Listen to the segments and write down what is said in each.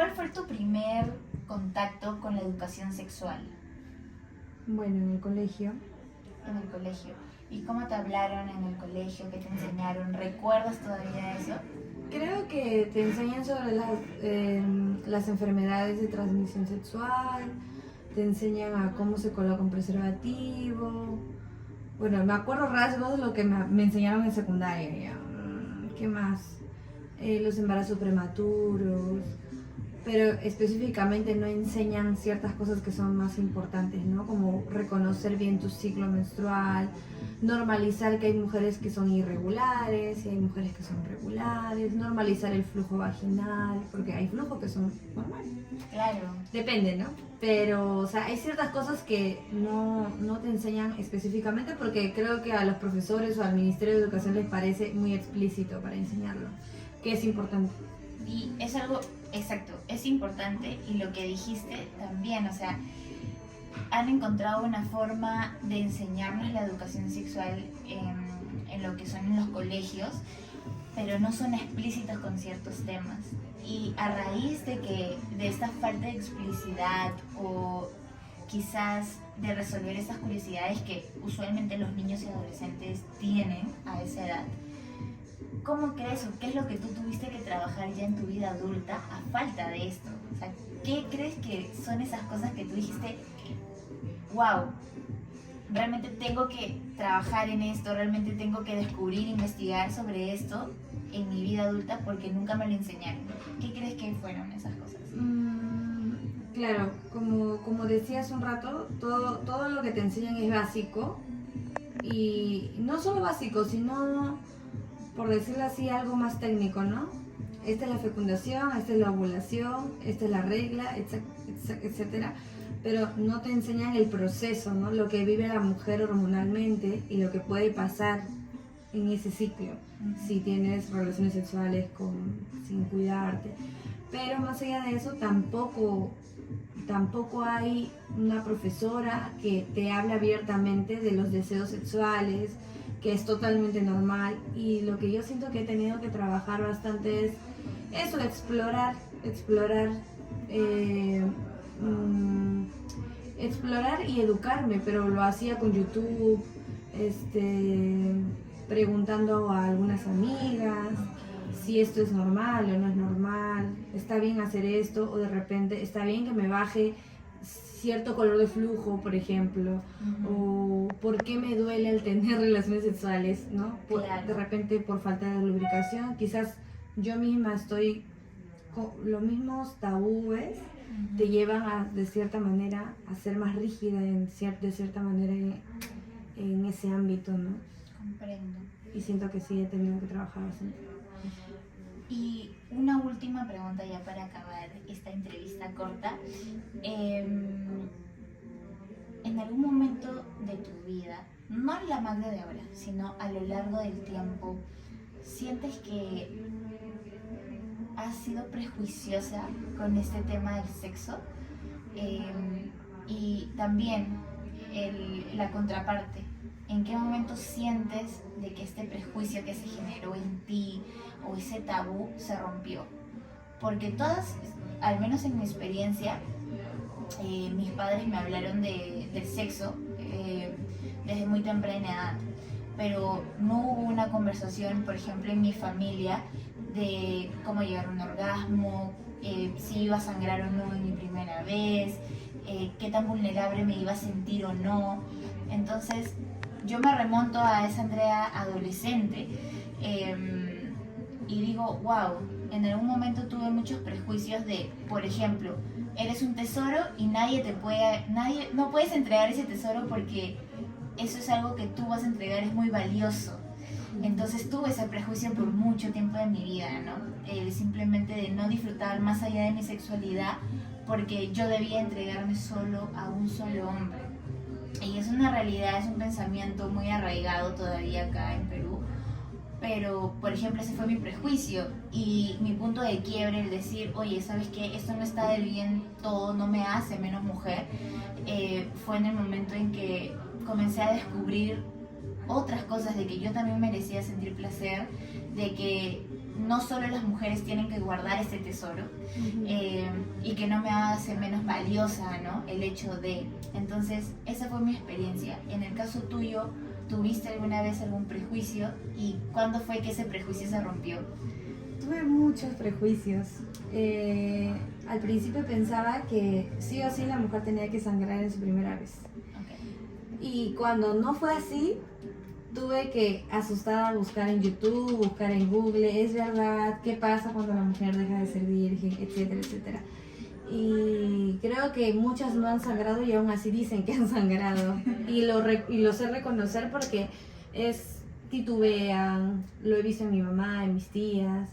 ¿cuál fue tu primer contacto con la educación sexual Bueno, en el colegio. en el colegio? ¿Y cómo te hablaron en el colegio? ¿Qué te enseñaron? ¿Recuerdas todavía eso? Creo que te enseñan sobre las enfermedades de transmisión sexual, te enseñan a cómo se coloca un preservativo. Bueno, me acuerdo rasgos de lo que me enseñaron en secundaria. Ya. ¿Qué más? Los embarazos prematuros, pero específicamente no enseñan ciertas cosas que son más importantes, ¿no? Como reconocer bien tu ciclo menstrual, normalizar que hay mujeres que son irregulares y hay mujeres que son regulares, normalizar el flujo vaginal, porque hay flujos que son normales. Claro. Depende, ¿no? Pero, o sea, hay ciertas cosas que no te enseñan específicamente porque creo que a los profesores o al Ministerio de Educación les parece muy explícito para enseñarlo, que es importante. Y es algo, exacto, es importante y lo que dijiste también, o sea, han encontrado una forma de enseñarnos la educación sexual en lo que son en los colegios, pero no son explícitos con ciertos temas. Y a raíz de esta falta de explicidad o quizás de resolver esas curiosidades que usualmente los niños y adolescentes tienen a esa edad, ¿cómo crees o qué es lo que tú tuviste que trabajar ya en tu vida adulta a falta de esto? O sea, ¿qué crees que son esas cosas que tú dijiste, wow, realmente tengo que trabajar en esto, realmente tengo que descubrir, investigar sobre esto en mi vida adulta porque nunca me lo enseñaron? ¿Qué crees que fueron esas cosas? Claro, como decía hace un rato, todo lo que te enseñan es básico y no solo básico, sino, por decirlo así, algo más técnico, ¿no? Esta es la fecundación, esta es la ovulación, esta es la regla, etcétera. Pero no te enseñan el proceso, ¿no? Lo que vive la mujer hormonalmente y lo que puede pasar en ese ciclo, si tienes relaciones sexuales sin cuidarte. Pero más allá de eso, tampoco hay una profesora que te hable abiertamente de los deseos sexuales, que es totalmente normal. Y lo que yo siento que he tenido que trabajar bastante es eso, explorar y educarme, pero lo hacía con YouTube, preguntando a algunas amigas si esto es normal o no es normal, está bien hacer esto, o de repente está bien que me baje cierto color de flujo, por ejemplo, o por qué me duele el tener relaciones sexuales, ¿no? Claro. De repente por falta de lubricación, quizás yo misma estoy con los mismos tabúes te llevan a, de cierta manera, a ser más rígida de cierta manera en ese ámbito, ¿no? Comprendo. Y siento que sí he tenido que trabajar bastante. Y una última pregunta ya para acabar esta entrevista corta. En algún momento de tu vida, no la Magda de ahora, sino a lo largo del tiempo, ¿sientes que has sido prejuiciosa con este tema del sexo? Y también la contraparte, ¿en qué momento sientes de que este prejuicio que se generó en ti o ese tabú se rompió? Porque todas, al menos en mi experiencia, mis padres me hablaron del sexo desde muy temprana edad, pero no hubo una conversación, por ejemplo, en mi familia de cómo llegar a un orgasmo, si iba a sangrar o no en mi primera vez, qué tan vulnerable me iba a sentir o no. Entonces yo me remonto a esa Andrea adolescente y digo, wow, en algún momento tuve muchos prejuicios de, por ejemplo, eres un tesoro y no puedes entregar ese tesoro porque eso es algo que tú vas a entregar, es muy valioso. Entonces tuve ese prejuicio por mucho tiempo de mi vida, ¿no? Simplemente de no disfrutar más allá de mi sexualidad porque yo debía entregarme solo a un solo hombre. Y es una realidad, es un pensamiento muy arraigado todavía acá en Perú. Pero, por ejemplo, ese fue mi prejuicio y mi punto de quiebre, el decir, oye, ¿sabes qué? Esto no está del bien todo, no me hace menos mujer. Fue en el momento en que comencé a descubrir otras cosas, de que yo también merecía sentir placer, de que no solo las mujeres tienen que guardar este tesoro, y que no me hace menos valiosa, ¿no? El hecho de... Entonces, esa fue mi experiencia. En el caso tuyo, ¿tuviste alguna vez algún prejuicio? ¿Y cuándo fue que ese prejuicio se rompió? Tuve muchos prejuicios. Al principio pensaba que sí o sí la mujer tenía que sangrar en su primera vez. Okay. Y cuando no fue así, tuve que, asustada, buscar en YouTube, buscar en Google, ¿es verdad? ¿Qué pasa cuando la mujer deja de ser virgen? Etcétera, etcétera. Y creo que muchas no han sangrado y aún así dicen que han sangrado. Y lo sé reconocer porque titubean, lo he visto en mi mamá, en mis tías.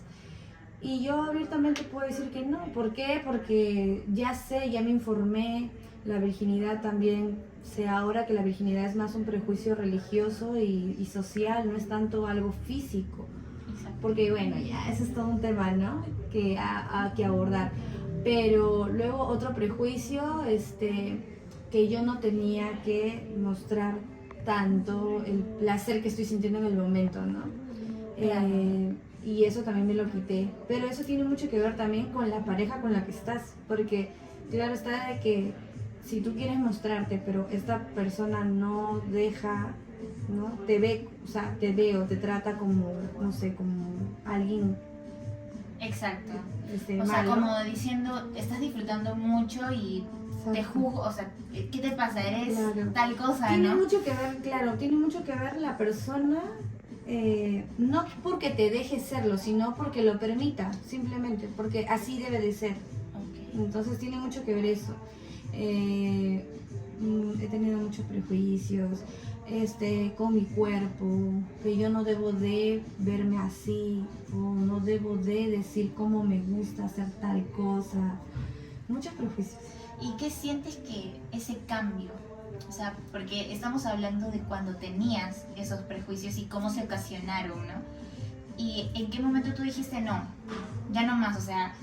Y yo abiertamente puedo decir que no. ¿Por qué? Porque ya sé, ya me informé. La virginidad también, sé ahora que la virginidad es más un prejuicio religioso y social, no es tanto algo físico. Exacto. Porque bueno, ya ese es todo un tema, ¿no? Que hay que abordar. Pero luego otro prejuicio, que yo no tenía que mostrar tanto el placer que estoy sintiendo en el momento, ¿no? Y eso también me lo quité. Pero eso tiene mucho que ver también con la pareja con la que estás. Porque claro está de que si tú quieres mostrarte, pero esta persona no deja, ¿no? Te ve, o te trata como, no sé, como alguien... Exacto. O sea, como diciendo, estás disfrutando mucho y Exacto. te juzgo, o sea, ¿qué te pasa? Eres Claro. tal cosa, tiene ¿no? mucho que ver, claro, tiene mucho que ver la persona, no porque te deje serlo, sino porque lo permita, simplemente, porque así debe de ser. Okay. Entonces tiene mucho que ver eso. He tenido muchos prejuicios con mi cuerpo, que yo no debo de verme así, o no debo de decir cómo me gusta hacer tal cosa. Muchos prejuicios. ¿Y qué sientes que ese cambio? O sea, porque estamos hablando de cuando tenías esos prejuicios y cómo se ocasionaron, ¿no? ¿Y en qué momento tú dijiste no, ya no más? O sea,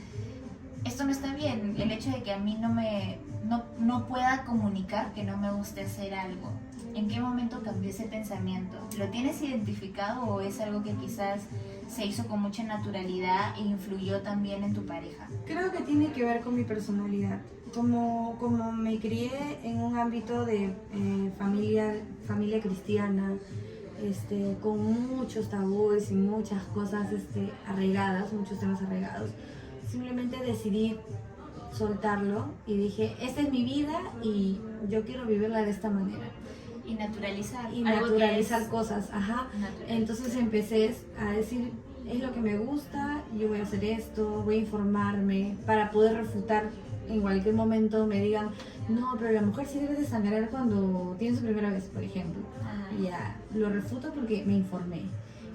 esto no está bien, el hecho de que a mí no pueda comunicar que no me guste hacer algo. ¿En qué momento cambió ese pensamiento? ¿Lo tienes identificado o es algo que quizás se hizo con mucha naturalidad e influyó también en tu pareja? Creo que tiene que ver con mi personalidad. Como me crié en un ámbito de familia cristiana, con muchos tabúes y muchas cosas arraigadas, muchos temas arraigados, simplemente decidí soltarlo y dije, esta es mi vida y yo quiero vivirla de esta manera. Y naturalizar. Y naturalizar cosas, ajá. Natural. Entonces empecé a decir, es lo que me gusta, yo voy a hacer esto, voy a informarme para poder refutar en cualquier momento me digan, no, pero la mujer sí debe de sangrar cuando tiene su primera vez, por ejemplo. Y ya, lo refuto porque me informé.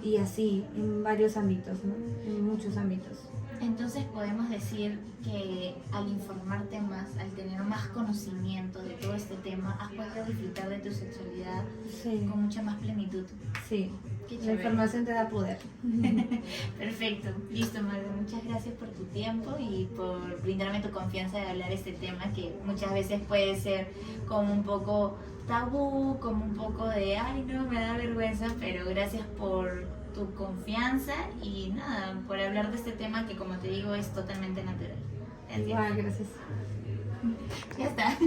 Y así, en varios ámbitos, ¿no? En muchos ámbitos. Entonces podemos decir que al informarte más, al tener más conocimiento de todo este tema, has podido disfrutar de tu sexualidad Sí. con mucha más plenitud. Sí, Qué la chévere. información te da poder. Perfecto. Listo, Margo. Muchas gracias por tu tiempo y por brindarme tu confianza de hablar este tema que muchas veces puede ser como un poco tabú, como un poco de, ay, no, me da vergüenza, pero gracias por tu confianza y nada, por hablar de este tema que, como te digo, es totalmente natural. Gracias. Igual, gracias. Ya está.